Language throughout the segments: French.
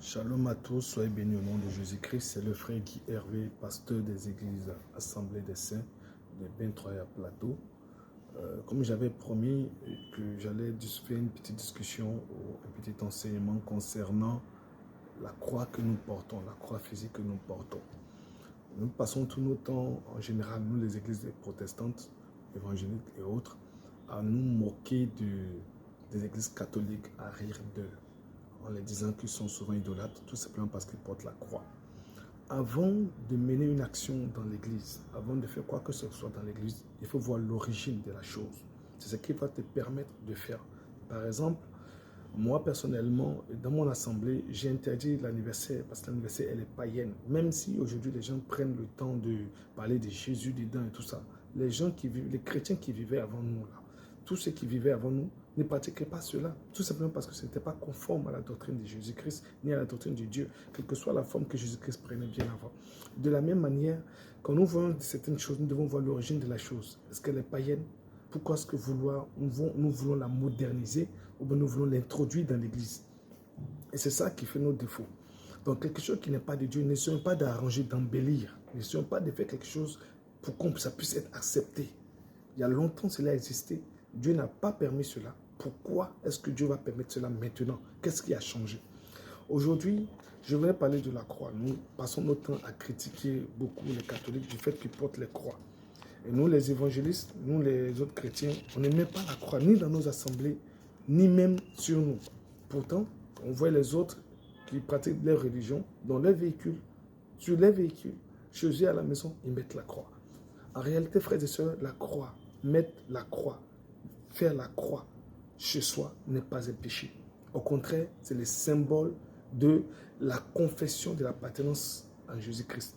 Shalom à tous, soyez bénis au nom de Jésus-Christ. C'est le frère Guy Hervé, pasteur des églises Assemblée des Saints de Bentroya Plateau. Comme j'avais promis que j'allais faire une petite discussion ou un petit enseignement concernant la croix que nous portons, la croix physique que nous portons. Nous passons tout notre temps, en général, nous les églises protestantes, évangéliques et autres, à nous moquer des églises catholiques, à rire d'eux, en les disant qu'ils sont souvent idolâtres, tout simplement parce qu'ils portent la croix. Avant de mener une action dans l'église, avant de faire quoi que ce soit dans l'église, il faut voir l'origine de la chose. C'est ce qui va te permettre de faire. Par exemple, moi personnellement, dans mon assemblée, j'ai interdit l'anniversaire parce que l'anniversaire, elle est païenne. Même si aujourd'hui les gens prennent le temps de parler de Jésus dedans et tout ça, les chrétiens qui vivaient avant nous, là, tous ceux qui vivaient avant nous, ne pratiquaient pas cela, tout simplement parce que ce n'était pas conforme à la doctrine de Jésus-Christ, ni à la doctrine de Dieu, quelle que soit la forme que Jésus-Christ prenait bien avant. De la même manière, quand nous voyons certaines choses, nous devons voir l'origine de la chose. Est-ce qu'elle est païenne? Pourquoi est-ce que nous voulons la moderniser ou bien nous voulons l'introduire dans l'église? Et c'est ça qui fait nos défauts. Donc quelque chose qui n'est pas de Dieu, n'essayons pas d'arranger, d'embellir, n'essayons pas de faire quelque chose pour que ça puisse être accepté. Il y a longtemps cela a existé, Dieu n'a pas permis cela. Pourquoi est-ce que Dieu va permettre cela maintenant? Qu'est-ce qui a changé? Aujourd'hui, je voulais parler de la croix. Nous passons notre temps à critiquer beaucoup les catholiques du fait qu'ils portent les croix. Et nous, les évangélistes, nous, les autres chrétiens, on n'aimait pas la croix, ni dans nos assemblées, ni même sur nous. Pourtant, on voit les autres qui pratiquent leur religion dans leurs véhicules, sur leurs véhicules, chez eux à la maison, ils mettent la croix. En réalité, frères et sœurs, la croix, mettre la croix, faire la croix chez soi n'est pas un péché. Au contraire, c'est le symbole de la confession de l'appartenance en Jésus-Christ.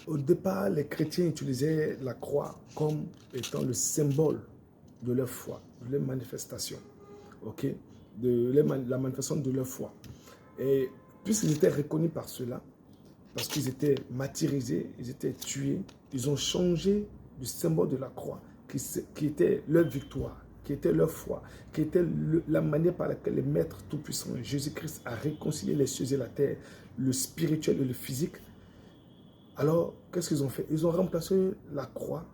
Au départ, les chrétiens utilisaient la croix comme étant le symbole de leur foi, de leur manifestation, la manifestation de leur foi. Et puisqu'ils étaient reconnus par cela, parce qu'ils étaient martyrisés, ils étaient tués, ils ont changé du symbole de la croix, qui était leur victoire, qui était leur foi, qui était la manière par laquelle le Maître Tout-Puissant, Jésus-Christ, a réconcilié les cieux et la terre, le spirituel et le physique. Alors, qu'est-ce qu'ils ont fait? Ils ont remplacé la croix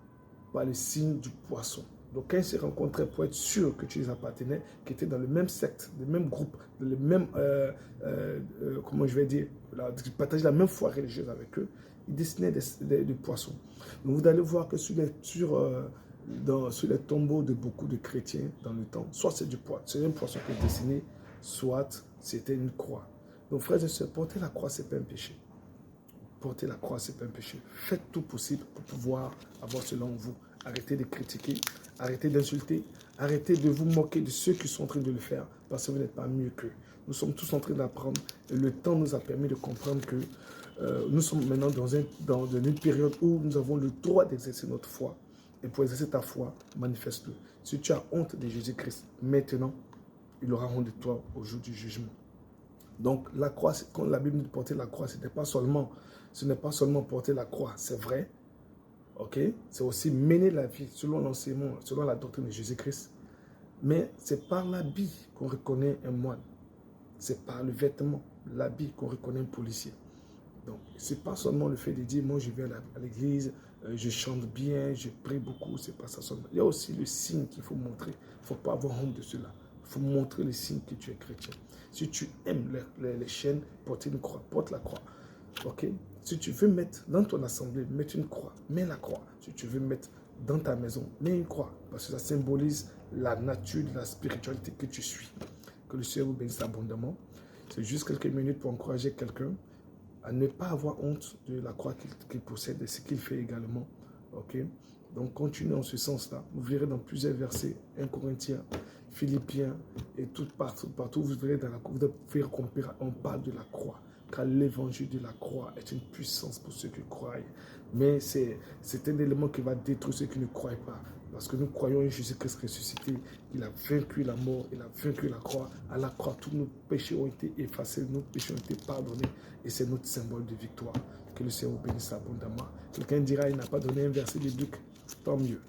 par le signe du poisson. Donc, quand ils se rencontraient pour être sûrs que tu les appartenais, qui étaient dans le même secte, le même groupe, le même, comment je vais dire, qui partageaient la même foi religieuse avec eux, ils dessinaient des poissons. Donc, vous allez voir que sur les tombeaux de beaucoup de chrétiens dans le temps, soit c'est du poisson, c'est un poisson qui est dessiné, soit c'était une croix. Donc, frères et sœurs, porter la croix, ce n'est pas un péché. Porter la croix, ce n'est pas un péché. Faites tout possible pour pouvoir avoir cela en vous. Arrêtez de critiquer, arrêtez d'insulter, arrêtez de vous moquer de ceux qui sont en train de le faire parce que vous n'êtes pas mieux qu'eux. Nous sommes tous en train d'apprendre et le temps nous a permis de comprendre que nous sommes maintenant dans une période où nous avons le droit d'exercer notre foi. Et pour exercer ta foi, manifeste-le. Si tu as honte de Jésus-Christ, maintenant, il aura honte de toi au jour du jugement. Donc la croix, quand la Bible dit de porter la croix, ce n'est pas seulement porter la croix, c'est vrai. C'est aussi mener la vie selon l'enseignement, selon la doctrine de Jésus-Christ. Mais c'est par l'habit qu'on reconnaît un moine. C'est par le vêtement, l'habit qu'on reconnaît un policier. Donc, ce n'est pas seulement le fait de dire, moi je vais à l'église, je chante bien, je prie beaucoup, c'est pas ça seulement. Il y a aussi le signe qu'il faut montrer. Il ne faut pas avoir honte de cela. Il faut montrer le signe que tu es chrétien. Si tu aimes les chaînes, porte une croix, porte la croix. Si tu veux mettre dans ton assemblée, mettre une croix, mets la croix. Si tu veux mettre dans ta maison, mets une croix. Parce que ça symbolise la nature de la spiritualité que tu suis. Que le Seigneur vous bénisse abondamment. C'est juste quelques minutes pour encourager quelqu'un à ne pas avoir honte de la croix qu'il possède et ce qu'il fait également. Donc, continuez en ce sens-là. Vous verrez dans plusieurs versets, 1 Corinthiens, Philippiens et partout, vous verrez dans la croix, on parle de la croix. Car l'évangile de la croix est une puissance pour ceux qui croient. Mais c'est un élément qui va détruire ceux qui ne croient pas. Parce que nous croyons en Jésus-Christ ressuscité. Il a vaincu la mort, il a vaincu la croix. À la croix, tous nos péchés ont été effacés, nos péchés ont été pardonnés. Et c'est notre symbole de victoire. Que le Seigneur vous bénisse abondamment. Quelqu'un dira, il n'a pas donné un verset biblique. Tant mieux.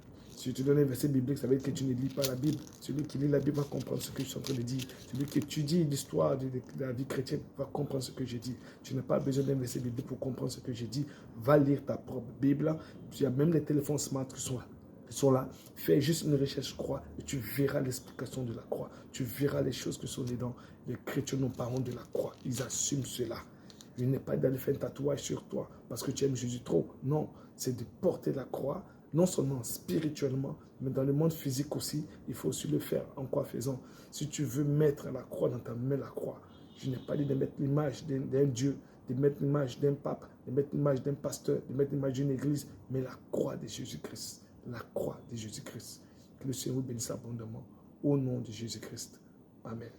Si je te donne un verset biblique, ça veut dire que tu ne lis pas la Bible. Celui qui lit la Bible va comprendre ce que je suis en train de dire. Celui qui étudie l'histoire de la vie chrétienne va comprendre ce que j'ai dit. Tu n'as pas besoin d'un verset biblique pour comprendre ce que j'ai dit. Va lire ta propre Bible. Tu as même les téléphones smart qui sont là. Fais juste une recherche croix et tu verras l'explication de la croix. Tu verras les choses que sont dedans. Les chrétiens n'ont pas honte de la croix. Ils assument cela. Il n'est pas d'aller faire un tatouage sur toi parce que tu aimes Jésus trop. Non, c'est de porter la croix, non seulement spirituellement, mais dans le monde physique aussi. Il faut aussi le faire. En quoi faisant? Si tu veux mettre la croix dans ta main, la croix. Je n'ai pas dit de mettre l'image d'un Dieu, de mettre l'image d'un pape, de mettre l'image d'un pasteur, de mettre l'image d'une église, mais la croix de Jésus-Christ. La croix de Jésus-Christ. Que le Seigneur vous bénisse abondamment. Au nom de Jésus-Christ. Amen.